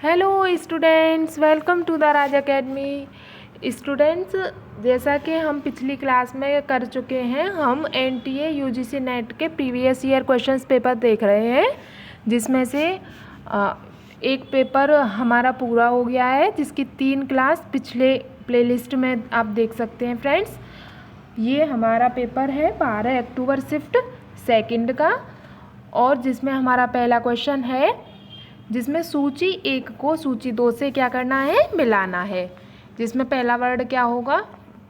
Hello students, welcome to the Raj academy. Students, जैसा कि हम पिछली क्लास में कर चुके हैं, हम एनटीए यूजीसी नेट के प्रीवियस ईयर क्वेश्चंस पेपर देख रहे हैं, जिसमें से एक पेपर हमारा पूरा हो गया है, जिसकी 3 क्लास पिछले प्लेलिस्ट में आप देख सकते हैं। फ्रेंड्स, ये हमारा पेपर है 12 अक्टूबर शिफ्ट सेकंड का, और जिसमें हमारा पहला क्वेश्चन है, जिसमें सूची 1 को सूची 2 से क्या करना है, मिलाना है। जिसमें पहला वर्ड क्या होगा,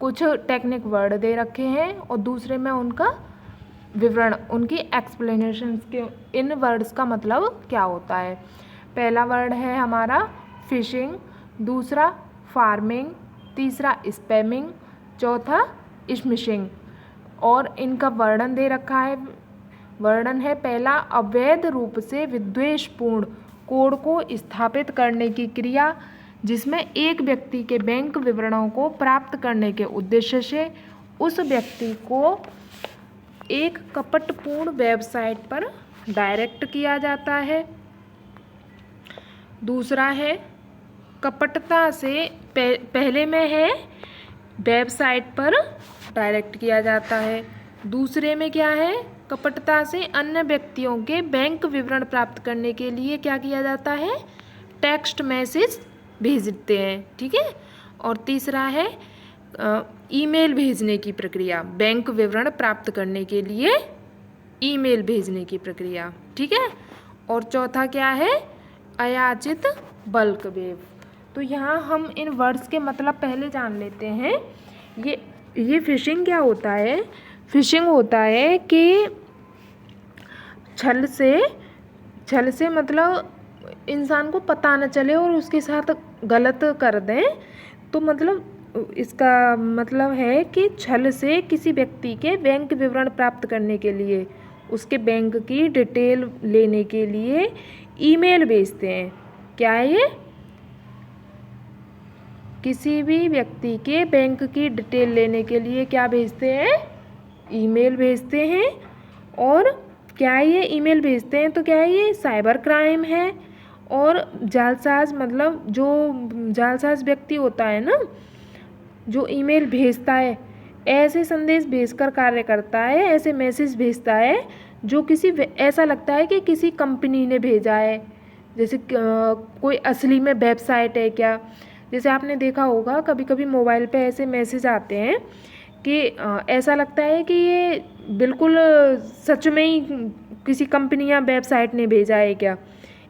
कुछ टेक्निक वर्ड दे रखे हैं और दूसरे में उनका विवरण, उनकी एक्सप्लेनेशन के इन वर्ड्स का मतलब क्या होता है। पहला वर्ड है हमारा फिशिंग, दूसरा फार्मिंग, तीसरा स्पैमिंग, चौथा स्मिशिंग, और इनका वर्णन दे रखा है। वर्णन है पहला, अवैध रूप से विद्वेषपूर्ण कोड को स्थापित करने की क्रिया, जिसमें एक व्यक्ति के बैंक विवरणों को प्राप्त करने के उद्देश्य से उस व्यक्ति को एक कपटपूर्ण वेबसाइट पर डायरेक्ट किया जाता है। दूसरा है कपटता से, पहले में है वेबसाइट पर डायरेक्ट किया जाता है, दूसरे में क्या है, कपटता से अन्य व्यक्तियों के बैंक विवरण प्राप्त करने के लिए क्या किया जाता है, टेक्स्ट मैसेज भेजते हैं, ठीक है। और तीसरा है ईमेल भेजने की प्रक्रिया, बैंक विवरण प्राप्त करने के लिए ईमेल भेजने की प्रक्रिया, ठीक है। और चौथा क्या है, अयाचित बल्क वेब। तो यहाँ हम इन वर्ड्स के मतलब पहले जान लेते हैं। ये फिशिंग क्या होता है, फिशिंग होता है कि छल से मतलब इंसान को पता न चले और उसके साथ गलत कर दें। तो मतलब इसका मतलब है कि छल से किसी व्यक्ति के बैंक विवरण प्राप्त करने के लिए, उसके बैंक की डिटेल लेने के लिए ईमेल भेजते हैं। क्या है ये, किसी भी व्यक्ति के बैंक की डिटेल लेने के लिए क्या भेजते हैं, ईमेल भेजते हैं। और क्या ये ईमेल भेजते हैं तो क्या है, ये साइबर क्राइम है। और जालसाज, मतलब जो जालसाज व्यक्ति होता है ना, जो ईमेल भेजता है, ऐसे संदेश भेजकर कार्य करता है, ऐसे मैसेज भेजता है जो ऐसा लगता है कि किसी कंपनी ने भेजा है, जैसे कोई असली में वेबसाइट है क्या। जैसे आपने देखा होगा कभी कभी मोबाइल पे ऐसे मैसेज आते हैं कि ऐसा लगता है कि ये बिल्कुल सच में ही किसी कंपनी या वेबसाइट ने भेजा है क्या।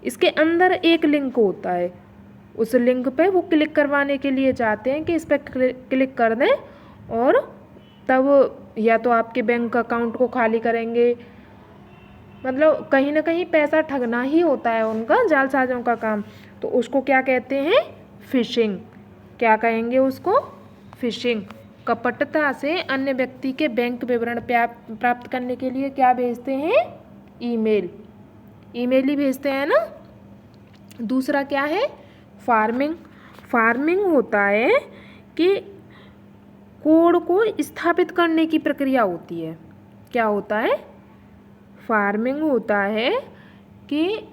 इसके अंदर एक लिंक होता है, उस लिंक पे वो क्लिक करवाने के लिए चाहते हैं कि इस पर क्लिक कर दें, और तब या तो आपके बैंक अकाउंट को खाली करेंगे, मतलब कहीं ना कहीं पैसा ठगना ही होता है उनका, जालसाजों का काम। तो उसको क्या कहते हैं, फिशिंग। क्या कहेंगे उसको, फिशिंग। कपटता से अन्य व्यक्ति के बैंक विवरण प्राप्त करने के लिए क्या भेजते हैं, ईमेल ही भेजते हैं ना। दूसरा क्या है, फार्मिंग। फार्मिंग होता है कि कोड को स्थापित करने की प्रक्रिया होती है। क्या होता है, फार्मिंग होता है कि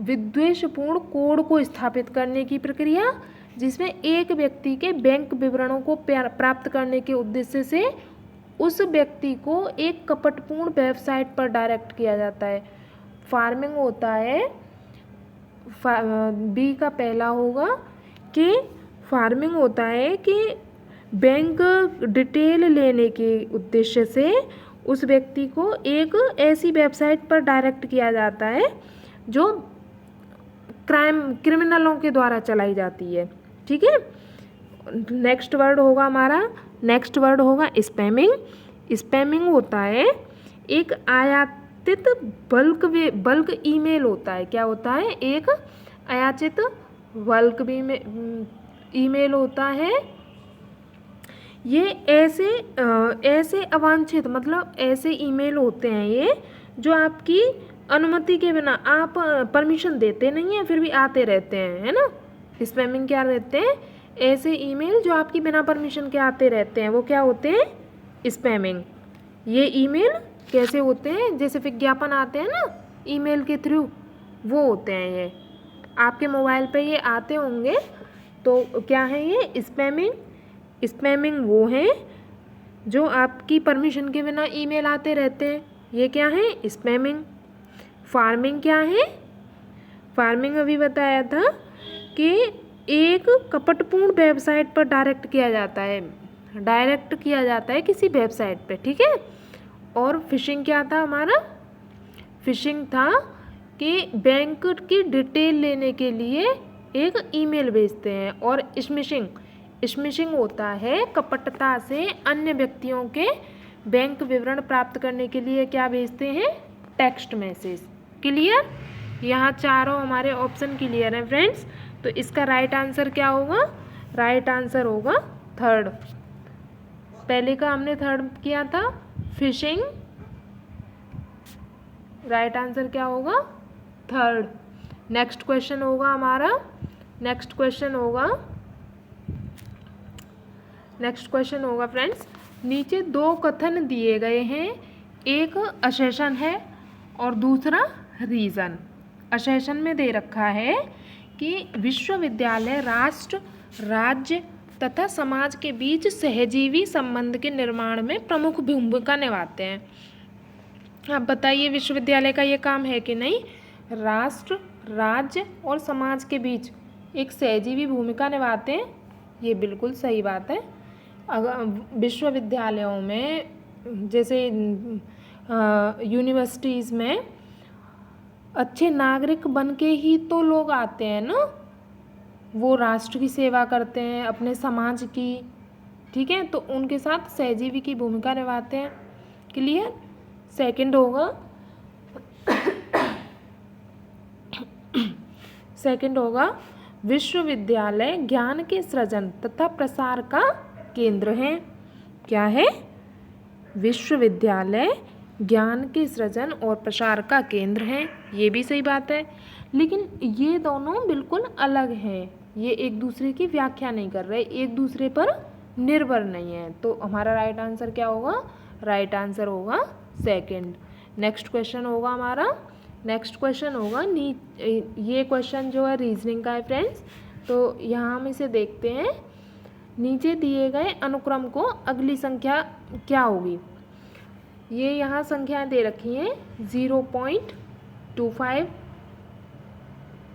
विद्वेषपूर्ण कोड को स्थापित करने की प्रक्रिया, जिसमें एक व्यक्ति के बैंक विवरणों को प्राप्त करने के उद्देश्य से उस व्यक्ति को एक कपटपूर्ण वेबसाइट पर डायरेक्ट किया जाता है। फार्मिंग होता है, बी का पहला होगा कि फार्मिंग होता है कि बैंक डिटेल लेने के उद्देश्य से उस व्यक्ति को एक ऐसी वेबसाइट पर डायरेक्ट किया जाता है जो क्रिमिनलों के द्वारा चलाई जाती है, ठीक है। नेक्स्ट वर्ड होगा हमारा, नेक्स्ट वर्ड होगा स्पैमिंग। स्पैमिंग होता है एक आयातित बल्क ईमेल होता है। क्या होता है, एक आयातित बल्क ईमेल होता है। ये ऐसे अवांछित, मतलब ऐसे ईमेल होते हैं ये, जो आपकी अनुमति के बिना, आप परमिशन देते नहीं हैं फिर भी आते रहते हैं, है ना। स्पैमिंग क्या रहते हैं, ऐसे ईमेल जो आपकी बिना परमिशन के आते रहते हैं, वो क्या होते हैं, स्पैमिंग। ये ईमेल कैसे होते हैं, जैसे विज्ञापन आते हैं ना ईमेल के थ्रू, वो होते हैं ये। आपके मोबाइल पे ये आते होंगे। तो क्या है ये स्पैमिंग। स्पैमिंग वो हैं जो आपकी परमिशन के बिना ईमेल आते रहते हैं, ये क्या है स्पैमिंग। फार्मिंग क्या है? फार्मिंग अभी बताया था कि एक कपटपूर्ण वेबसाइट पर डायरेक्ट किया जाता है किसी वेबसाइट पे, ठीक है। और फिशिंग क्या था हमारा? फिशिंग था कि बैंक की डिटेल लेने के लिए एक ईमेल भेजते हैं। और स्मिशिंग होता है कपटता से अन्य व्यक्तियों के बैंक विवरण प्राप्त करने के लिए क्या भेजते हैं? Text message. क्लियर? यहाँ चारों हमारे ऑप्शन क्लियर हैं फ्रेंड्स। तो इसका राइट आंसर क्या होगा? राइट आंसर होगा थर्ड। पहले का हमने थर्ड किया था फिशिंग, राइट आंसर क्या होगा? थर्ड। नेक्स्ट क्वेश्चन होगा फ्रेंड्स, नीचे दो कथन दिए गए हैं, एक असेशन है और दूसरा रीज़न। असेशन में दे रखा है कि विश्वविद्यालय राष्ट्र, राज्य तथा समाज के बीच सहजीवी संबंध के निर्माण में प्रमुख भूमिका निभाते हैं। आप बताइए विश्वविद्यालय का ये काम है कि नहीं? राष्ट्र, राज्य और समाज के बीच एक सहजीवी भूमिका निभाते हैं, ये बिल्कुल सही बात है। अगर विश्वविद्यालयों में जैसे यूनिवर्सिटीज़ में अच्छे नागरिक बन के ही तो लोग आते हैं ना, वो राष्ट्र की सेवा करते हैं, अपने समाज की, ठीक है, तो उनके साथ सहजीवी की भूमिका निभाते हैं। क्लियर? सेकंड होगा विश्वविद्यालय ज्ञान के सृजन तथा प्रसार का केंद्र है। क्या है? विश्वविद्यालय ज्ञान के सृजन और प्रसार का केंद्र है, ये भी सही बात है। लेकिन ये दोनों बिल्कुल अलग हैं, ये एक दूसरे की व्याख्या नहीं कर रहे, एक दूसरे पर निर्भर नहीं है। तो हमारा राइट आंसर क्या होगा? राइट आंसर होगा सेकंड। नेक्स्ट क्वेश्चन होगा ये क्वेश्चन जो है रीजनिंग का है फ्रेंड्स। तो यहाँ हम इसे देखते हैं। नीचे दिए गए अनुक्रम को अगली संख्या क्या होगी? ये यहाँ संख्याएं दे रखी हैं 0.25,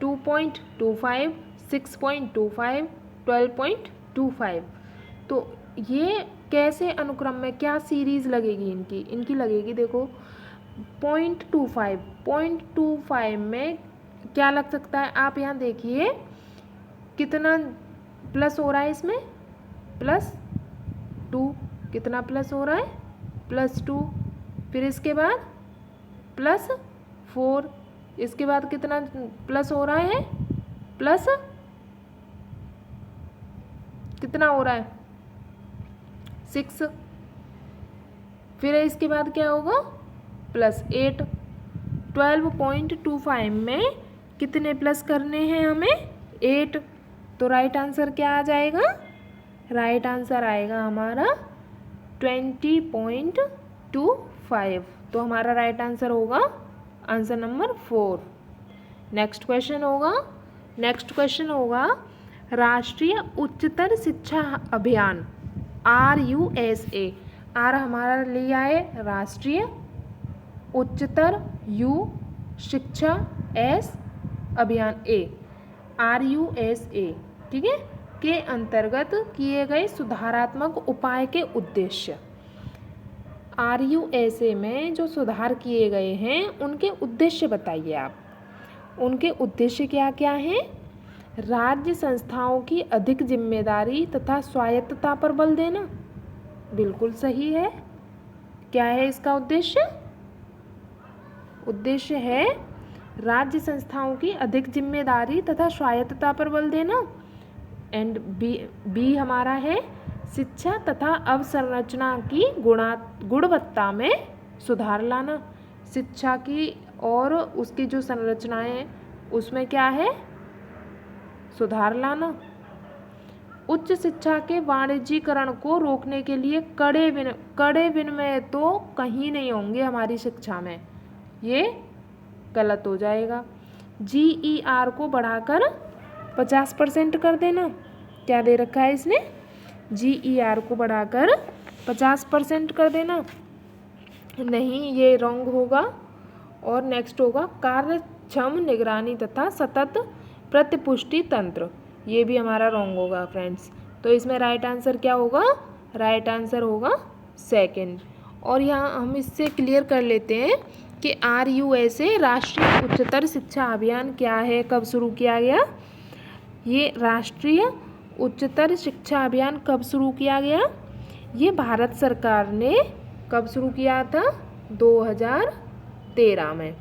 2.25, 6.25, 12.25। तो ये कैसे अनुक्रम में क्या सीरीज़ लगेगी इनकी लगेगी, देखो 0.25 में क्या लग सकता है? आप यहाँ देखिए कितना प्लस हो रहा है इसमें, +2। कितना प्लस हो रहा है? +2। फिर इसके बाद +4। इसके बाद कितना प्लस हो रहा है? प्लस कितना हो रहा है? 6। फिर इसके बाद क्या होगा? +8। 12.25 में कितने प्लस करने हैं हमें? 8। तो राइट आंसर क्या आ जाएगा? राइट आंसर आएगा हमारा 20.25। तो हमारा राइट आंसर होगा आंसर नंबर 4। नेक्स्ट क्वेश्चन होगा राष्ट्रीय उच्चतर शिक्षा अभियान RUSA। आर हमारा लिया है राष्ट्रीय, उच्चतर यू, शिक्षा एस, अभियान ए, RUSA, ठीक है, के अंतर्गत किए गए सुधारात्मक उपाय के उद्देश्य। RUSA में जो सुधार किए गए हैं उनके उद्देश्य बताइए आप। उनके उद्देश्य क्या क्या हैं? राज्य संस्थाओं की अधिक जिम्मेदारी तथा स्वायत्तता पर बल देना, बिल्कुल सही है। क्या है इसका उद्देश्य? उद्देश्य है राज्य संस्थाओं की अधिक जिम्मेदारी तथा स्वायत्तता पर बल देना। एंड बी हमारा है शिक्षा तथा अवसंरचना की गुणवत्ता में सुधार लाना। शिक्षा की और उसकी जो संरचनाएं हैं उसमें क्या है? सुधार लाना। उच्च शिक्षा के वाणिज्यीकरण को रोकने के लिए कड़े विनिमय तो कहीं नहीं होंगे हमारी शिक्षा में, ये गलत हो जाएगा। GER को बढ़ाकर 50% कर देना। क्या दे रखा है इसने? GER को बढ़ाकर 50% कर देना। नहीं, ये रॉन्ग होगा। और नेक्स्ट होगा कार्यक्षम निगरानी तथा सतत प्रतिपुष्टि तंत्र। ये भी हमारा रॉन्ग होगा फ्रेंड्स। तो इसमें राइट आंसर क्या होगा? राइट आंसर होगा सेकंड। और यहाँ हम इससे क्लियर कर लेते हैं कि RUSA राष्ट्रीय उच्चतर शिक्षा अभियान क्या है, कब शुरू किया गया। ये राष्ट्रीय उच्चतर शिक्षा अभियान कब शुरू किया गया? ये भारत सरकार ने कब शुरू किया था? 2013 में।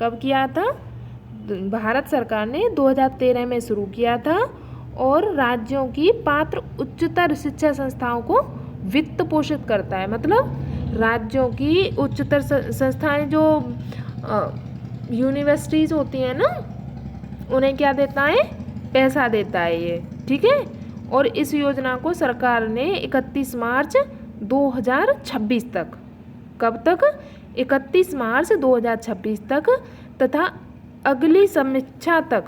कब किया था? भारत सरकार ने 2013 में शुरू किया था। और राज्यों की पात्र उच्चतर शिक्षा संस्थाओं को वित्त पोषित करता है। मतलब राज्यों की उच्चतर संस्थाएं जो यूनिवर्सिटीज़ होती हैं ना, उन्हें क्या देता है? पैसा देता है ये, ठीक है। और इस योजना को सरकार ने 31 मार्च 2026 तक, कब तक? 31 मार्च 2026 तक, तथा अगली समीक्षा तक,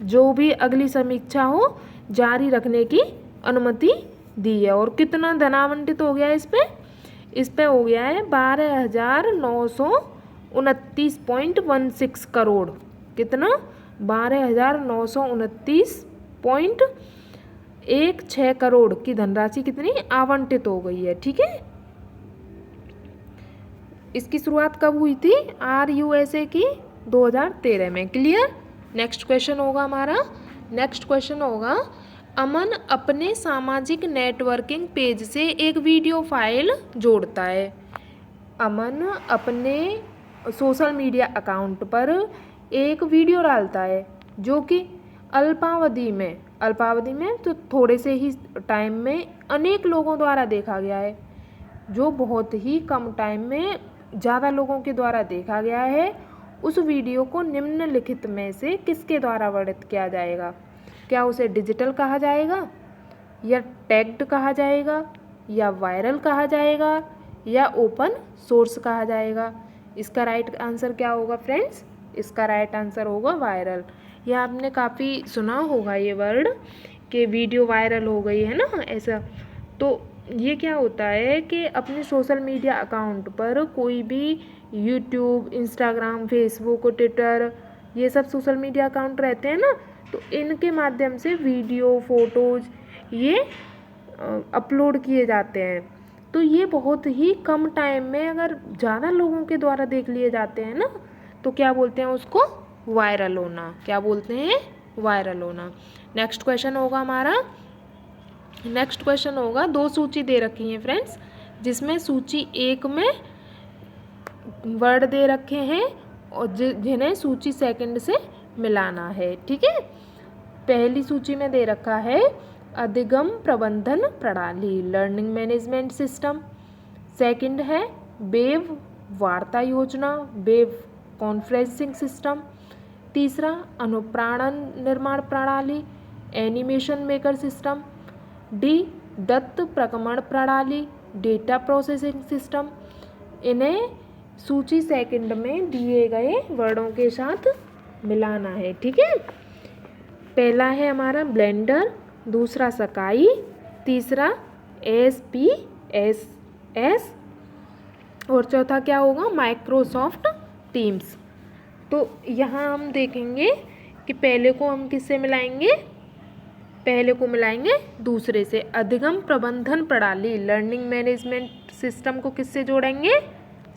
जो भी अगली समीक्षा हो, जारी रखने की अनुमति दी है। और कितना धन आवंटित हो गया इस पे? इस पे हो गया है 12,929.16 करोड़। कितना? 12,929.16 करोड़ की धनराशि कितनी आवंटित हो गई है, ठीक है। इसकी शुरुआत कब हुई थी? RUSA की 2013 में। क्लियर। नेक्स्ट क्वेश्चन होगा हमारा। नेक्स्ट क्वेश्चन होगा, अमन अपने सामाजिक नेटवर्किंग पेज से एक वीडियो फाइल जोड़ता है। अमन अपने सोशल मीडिया अकाउंट पर एक वीडियो डालता है जो कि अल्पावधि में तो थोड़े से ही टाइम में अनेक लोगों द्वारा देखा गया है। जो बहुत ही कम टाइम में ज़्यादा लोगों के द्वारा देखा गया है, उस वीडियो को निम्नलिखित में से किसके द्वारा वर्णित किया जाएगा? क्या उसे डिजिटल कहा जाएगा, या टैग्ड कहा जाएगा, या वायरल कहा जाएगा, या ओपन सोर्स कहा जाएगा? इसका राइट आंसर क्या होगा फ्रेंड्स? इसका राइट आंसर होगा वायरल। यह आपने काफ़ी सुना होगा ये वर्ड कि वीडियो वायरल हो गई है ना, ऐसा। तो ये क्या होता है कि अपने सोशल मीडिया अकाउंट पर कोई भी यूट्यूब, इंस्टाग्राम, फेसबुक, ट्विटर, ये सब सोशल मीडिया अकाउंट रहते हैं ना, तो इनके माध्यम से वीडियो, फोटोज़ ये अपलोड किए जाते हैं। तो ये बहुत ही कम टाइम में अगर ज़्यादा लोगों के द्वारा देख लिए जाते हैं ना, तो क्या बोलते हैं उसको? वायरल होना। क्या बोलते हैं? वायरल होना। नेक्स्ट क्वेश्चन होगा हमारा। नेक्स्ट क्वेश्चन होगा, दो सूची दे रखी हैं फ्रेंड्स, जिसमें सूची 1 में वर्ड दे रखे हैं और जिन्हें सूची सेकंड से मिलाना है, ठीक है। पहली सूची में दे रखा है अधिगम प्रबंधन प्रणाली, लर्निंग मैनेजमेंट सिस्टम। सेकंड है वेब वार्ता योजना, वेब कॉन्फ्रेंसिंग सिस्टम। तीसरा अनुप्राणन निर्माण प्रणाली, एनिमेशन मेकर सिस्टम। डी दत्त प्रक्रमण प्रणाली, डेटा प्रोसेसिंग सिस्टम। इन्हें सूची सेकंड में दिए गए वर्डों के साथ मिलाना है, ठीक है। पहला है हमारा ब्लेंडर, दूसरा सकाई, तीसरा SPSS और चौथा क्या होगा? Microsoft teams. तो यहाँ हम देखेंगे कि पहले को हम किससे मिलाएंगे? पहले को मिलाएंगे दूसरे से। अधिगम प्रबंधन प्रणाली, लर्निंग मैनेजमेंट सिस्टम को किससे जोड़ेंगे?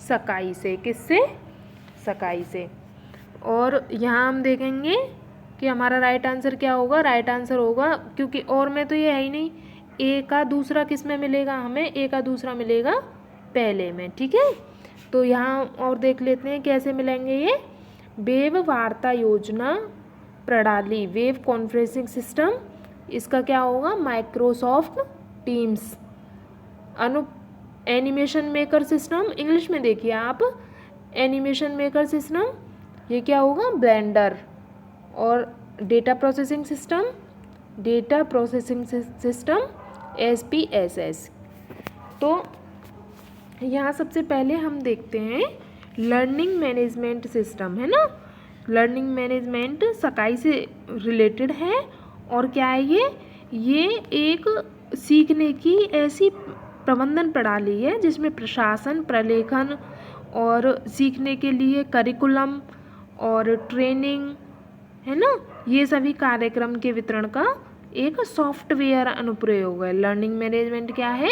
सकाई से। किससे? सकाई से। और यहाँ हम देखेंगे कि हमारा राइट आंसर क्या होगा? राइट आंसर होगा, क्योंकि और में तो ये है ही नहीं, ए का दूसरा किस में मिलेगा हमें? ए का दूसरा मिलेगा पहले में, ठीक है। तो यहाँ और देख लेते हैं कैसे मिलेंगे ये। वेब वार्ता योजना प्रणाली, वेब कॉन्फ्रेंसिंग सिस्टम, इसका क्या होगा? Microsoft teams. Animation maker system, English में देखिए आप, एनिमेशन मेकर सिस्टम, ये क्या होगा? ब्लेंडर। और data processing system, data processing system SPSS। तो यहाँ सबसे पहले हम देखते हैं लर्निंग मैनेजमेंट सिस्टम, है ना। लर्निंग मैनेजमेंट सकाई से रिलेटेड है। और क्या है ये एक सीखने की ऐसी प्रबंधन प्रणाली है जिसमें प्रशासन, प्रलेखन और सीखने के लिए करिकुलम और ट्रेनिंग, है ना, ये सभी कार्यक्रम के वितरण का एक सॉफ्टवेयर अनुप्रयोग है। लर्निंग मैनेजमेंट क्या है,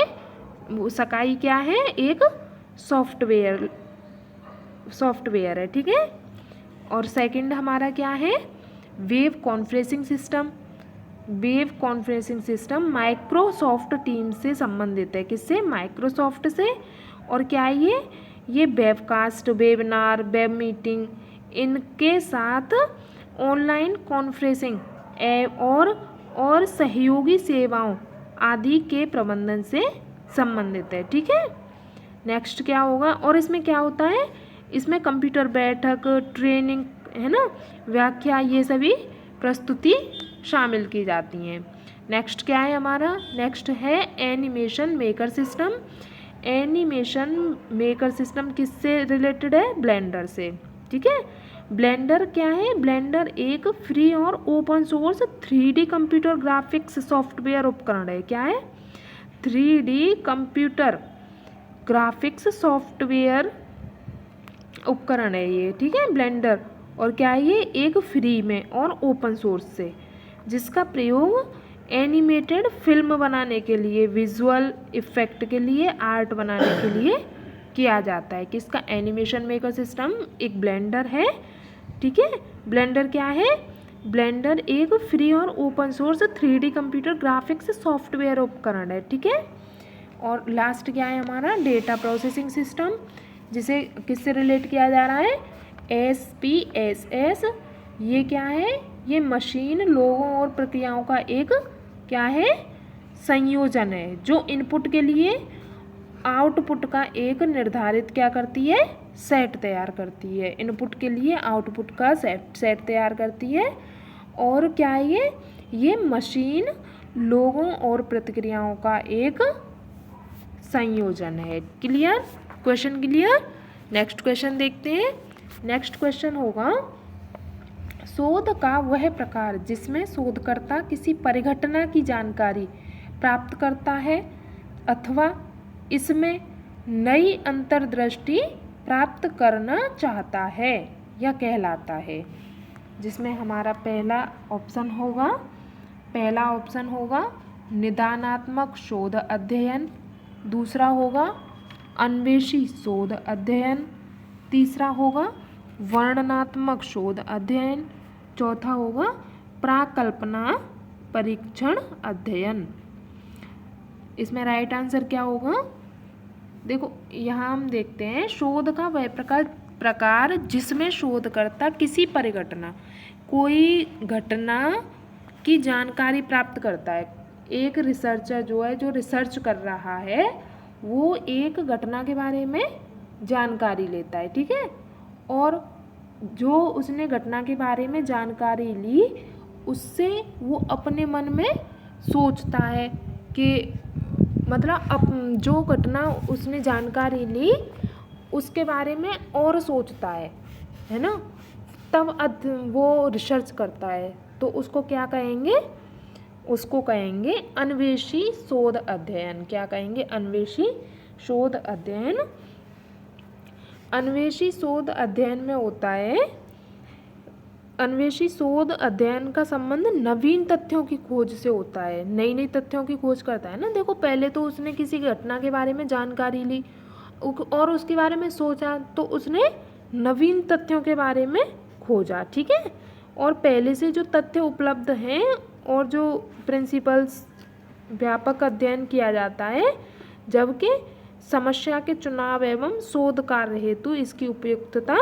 सकाई क्या है, एक सॉफ्टवेयर है, ठीक है। और सेकंड हमारा क्या है, web conferencing system. Web conferencing system Microsoft team से संबंधित है। किससे, माइक्रोसॉफ्ट से। और क्या है ये वेबकास्ट, वेबिनार, वेब मीटिंग, इनके साथ ऑनलाइन कॉन्फ्रेंसिंग और सहयोगी सेवाओं आदि के प्रबंधन से संबंधित है, ठीक है। नेक्स्ट क्या होगा, और इसमें क्या होता है, इसमें कंप्यूटर बैठक, ट्रेनिंग, है ना, व्याख्या, ये सभी प्रस्तुति शामिल की जाती हैं। नेक्स्ट क्या है हमारा, नेक्स्ट है animation maker system. Animation maker system किससे रिलेटेड है, ब्लेंडर से, ठीक है। ब्लेंडर क्या है, ब्लेंडर एक फ्री और open source 3D computer graphics software उपकरण है। क्या है, 3D कंप्यूटर ग्राफिक्स सॉफ्टवेयर उपकरण है ये, ठीक है, ब्लेंडर। और क्या है ये, एक फ्री में और ओपन सोर्स से, जिसका प्रयोग एनिमेटेड फिल्म बनाने के लिए, विजुअल इफेक्ट के लिए, आर्ट बनाने के लिए किया जाता है। किसका, एनिमेशन मेकर सिस्टम एक ब्लेंडर है, ठीक है। ब्लेंडर क्या है, ब्लेंडर एक फ्री और open source 3D computer graphics software उपकरण है, ठीक है। और लास्ट क्या है हमारा, डेटा प्रोसेसिंग सिस्टम, जिसे किससे रिलेट किया जा रहा है, SPSS। ये क्या है, ये मशीन, लोगों और प्रक्रियाओं का एक क्या है, संयोजन है, जो इनपुट के लिए आउटपुट का एक निर्धारित क्या करती है, सेट तैयार करती है। इनपुट के लिए आउटपुट का सेट तैयार करती है। और क्या है ये मशीन, लोगों और प्रतिक्रियाओं का एक संयोजन है। Clear, question clear. Next question देखते हैं। नेक्स्ट क्वेश्चन होगा, शोध का वह प्रकार जिसमें शोधकर्ता किसी परिघटना की जानकारी प्राप्त करता है अथवा इसमें नई अंतर्दृष्टि प्राप्त करना चाहता है या कहलाता है। जिसमें हमारा पहला ऑप्शन होगा निदानात्मक शोध अध्ययन, दूसरा होगा अन्वेषी शोध अध्ययन, तीसरा होगा वर्णनात्मक शोध अध्ययन, चौथा होगा प्राकल्पना परीक्षण अध्ययन। इसमें राइट आंसर क्या होगा, देखो यहाँ हम देखते हैं, शोध का वह प्रकार जिसमें शोधकर्ता किसी परिघटना, कोई घटना की जानकारी प्राप्त करता है। एक रिसर्चर जो है, जो रिसर्च कर रहा है, वो एक घटना के बारे में जानकारी लेता है, ठीक है। और जो उसने घटना के बारे में जानकारी ली, उससे वो अपने मन में सोचता है कि मतलब जो घटना उसने जानकारी ली उसके बारे में और सोचता है ना, तब वो रिसर्च करता है, तो उसको क्या कहेंगे, उसको कहेंगे अन्वेषी शोध अध्ययन। क्या कहेंगे, अन्वेषी शोध अध्ययन। अन्वेषी शोध अध्ययन में होता है, अन्वेषी शोध अध्ययन का संबंध नवीन तथ्यों की खोज से होता है। नई नई तथ्यों की खोज करता है ना। देखो पहले तो उसने किसी घटना के बारे में जानकारी ली और उसके बारे में सोचा, तो उसने नवीन तथ्यों के बारे में खोजा, ठीक है। और पहले से जो तथ्य उपलब्ध हैं और जो प्रिंसिपल्स, व्यापक अध्ययन किया जाता है, जबकि समस्या के चुनाव एवं शोध कार्य हेतु इसकी उपयुक्तता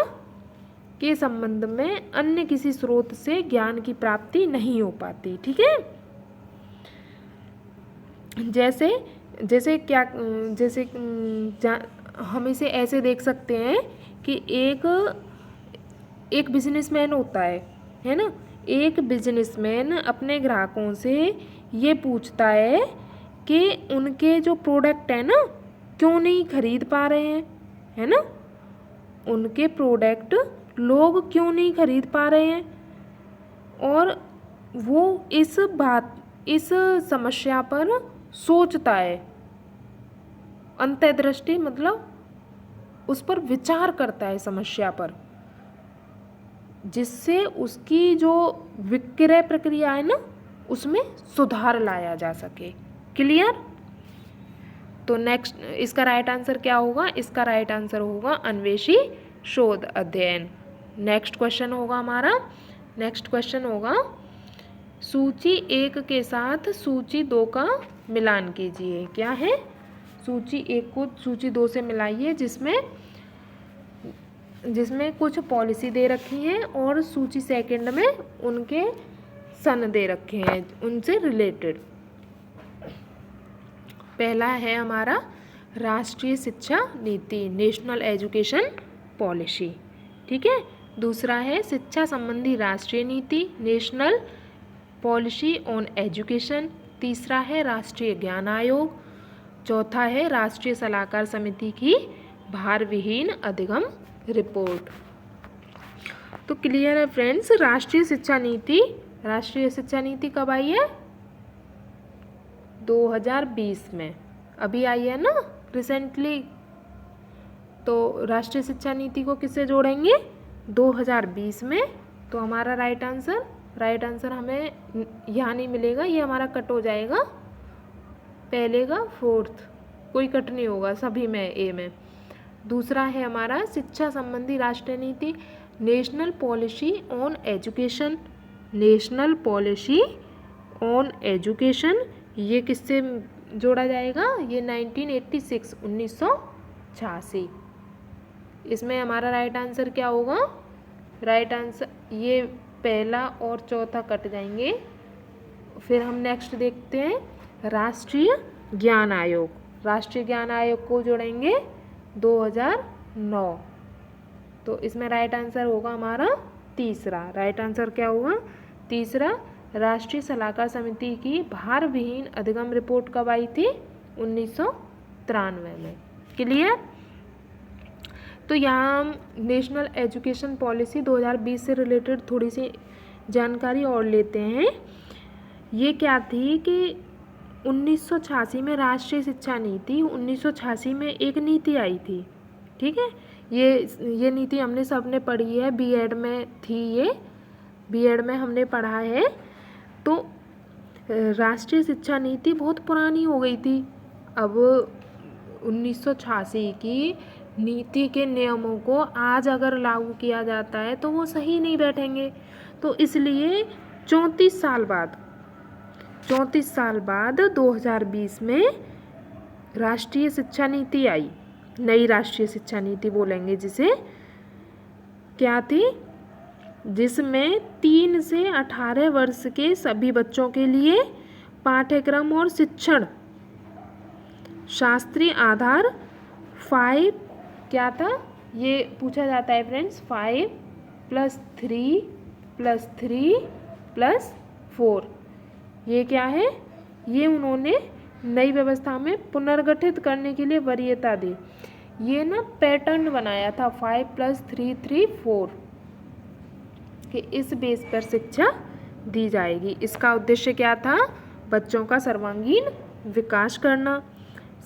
के संबंध में अन्य किसी स्रोत से ज्ञान की प्राप्ति नहीं हो पाती, ठीक है। जैसे हम इसे ऐसे देख सकते हैं कि एक बिजनेसमैन होता है ना। एक बिजनेसमैन अपने ग्राहकों से ये पूछता है कि उनके जो प्रोडक्ट है ना, क्यों नहीं खरीद पा रहे हैं, है ना। उनके प्रोडक्ट लोग क्यों नहीं खरीद पा रहे हैं, और वो इस समस्या पर सोचता है। अंतर्दृष्टि मतलब उस पर विचार करता है समस्या पर, जिससे उसकी जो विक्रय प्रक्रिया है ना उसमें सुधार लाया जा सके। क्लियर? तो नेक्स्ट इसका राइट आंसर क्या होगा? इसका राइट आंसर होगा अन्वेषी शोध अध्ययन। नेक्स्ट क्वेश्चन होगा हमारा, नेक्स्ट क्वेश्चन होगा सूची 1 के साथ सूची 2 का मिलान कीजिए। क्या है? सूची 1 को सूची 2 से मिलाइए, जिसमें कुछ पॉलिसी दे रखी हैं और सूची सेकंड में उनके सन दे रखे हैं उनसे रिलेटेड। पहला है हमारा राष्ट्रीय शिक्षा नीति, नेशनल एजुकेशन पॉलिसी, ठीक है। दूसरा है शिक्षा संबंधी राष्ट्रीय नीति, नेशनल पॉलिसी ऑन एजुकेशन। तीसरा है राष्ट्रीय ज्ञान आयोग। चौथा है राष्ट्रीय सलाहकार समिति की भार विहीन अधिगम रिपोर्ट। तो क्लियर है फ्रेंड्स? राष्ट्रीय शिक्षा नीति कब आई है? 2020 में अभी आई है ना रिसेंटली। तो राष्ट्रीय शिक्षा नीति को किससे जोड़ेंगे? 2020 में। तो हमारा राइट आंसर हमें यहाँ नहीं मिलेगा, ये हमारा कट हो जाएगा, पहले का 4th, कोई कट नहीं होगा सभी में, ए में। दूसरा है हमारा शिक्षा संबंधी राष्ट्रीय नीति, national policy on education. National policy on education ये किससे जोड़ा जाएगा? ये 1986। इसमें हमारा राइट आंसर क्या होगा? राइट आंसर ये पहला और चौथा कट जाएंगे। फिर हम नेक्स्ट देखते हैं राष्ट्रीय ज्ञान आयोग। राष्ट्रीय ज्ञान आयोग को जोड़ेंगे 2009। तो इसमें राइट आंसर होगा हमारा तीसरा। राइट आंसर क्या होगा? तीसरा। राष्ट्रीय सलाहकार समिति की भार विहीन अधिगम रिपोर्ट कब आई थी? 1993 में। क्लियर? तो यहाँ हम नेशनल एजुकेशन पॉलिसी 2020 से रिलेटेड थोड़ी सी जानकारी और लेते हैं। ये क्या थी कि 1986 में राष्ट्रीय शिक्षा नीति, 1986 में एक नीति आई थी, ठीक है। ये नीति हमने सबने पढ़ी है, बीएड में थी, ये बीएड में हमने पढ़ा है। तो राष्ट्रीय शिक्षा नीति बहुत पुरानी हो गई थी। अब 1986 की नीति के नियमों को आज अगर लागू किया जाता है तो वो सही नहीं बैठेंगे। तो इसलिए 34 साल बाद 2020 में राष्ट्रीय शिक्षा नीति आई। नई राष्ट्रीय शिक्षा नीति बोलेंगे जिसे। क्या थी? जिसमें 3 से 18 वर्ष के सभी बच्चों के लिए पाठ्यक्रम और शिक्षण शास्त्रीय आधार 5 क्या था? ये पूछा जाता है फ्रेंड्स, 5+3+3+4। ये क्या है? ये उन्होंने नई व्यवस्था में पुनर्गठित करने के लिए वरीयता दी। ये ना पैटर्न बनाया था 5+3+3+4 कि इस बेस पर शिक्षा दी जाएगी। इसका उद्देश्य क्या था? बच्चों का सर्वांगीण विकास करना।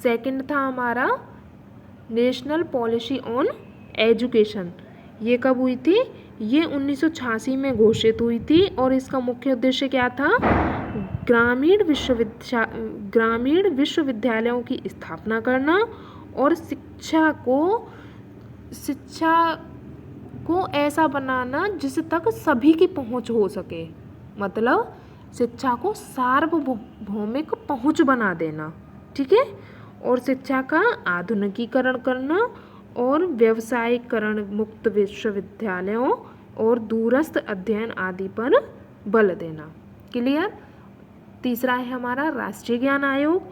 सेकंड था हमारा नेशनल पॉलिसी ऑन एजुकेशन। ये कब हुई थी? ये 1986 में घोषित हुई थी और इसका मुख्य उद्देश्य क्या था? ग्रामीण विश्वविद्यालयों की स्थापना करना और शिक्षा को ऐसा बनाना जिस तक सभी की पहुंच हो सके। मतलब शिक्षा को सार्वभौमिक पहुंच बना देना, ठीक है। और शिक्षा का आधुनिकीकरण करना और व्यावसायीकरण मुक्त विश्वविद्यालयों और दूरस्थ अध्ययन आदि पर बल देना। क्लियर? तीसरा है हमारा राष्ट्रीय ज्ञान आयोग।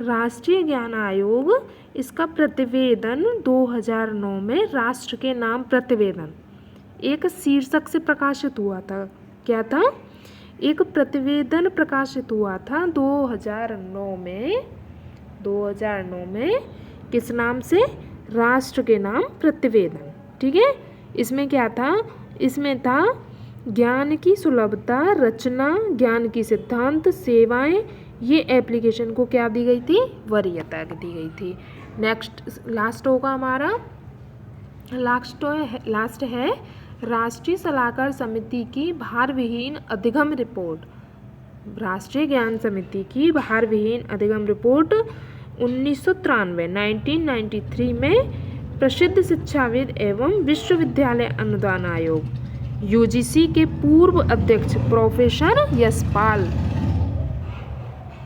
राष्ट्रीय ज्ञान आयोग, इसका प्रतिवेदन 2009 में राष्ट्र के नाम प्रतिवेदन एक शीर्षक से प्रकाशित हुआ था। क्या था? एक प्रतिवेदन प्रकाशित हुआ था 2009 में किस नाम से? राष्ट्र के नाम प्रतिवेदन, ठीक है। इसमें क्या था, इसमें था ज्ञान की सुलभता, रचना, ज्ञान की सिद्धांत, सेवाएं, ये एप्लीकेशन को क्या दी गई थी, वरीयता दी गई थी। नेक्स्ट लास्ट होगा हमारा, लास्ट है राष्ट्रीय सलाहकार समिति की भार विहीन अधिगम रिपोर्ट। राष्ट्रीय ज्ञान समिति की भार विहीन अधिगम रिपोर्ट 1993 में प्रसिद्ध शिक्षाविद एवं विश्वविद्यालय अनुदान आयोग यूजीसी के पूर्व अध्यक्ष प्रोफेसर यशपाल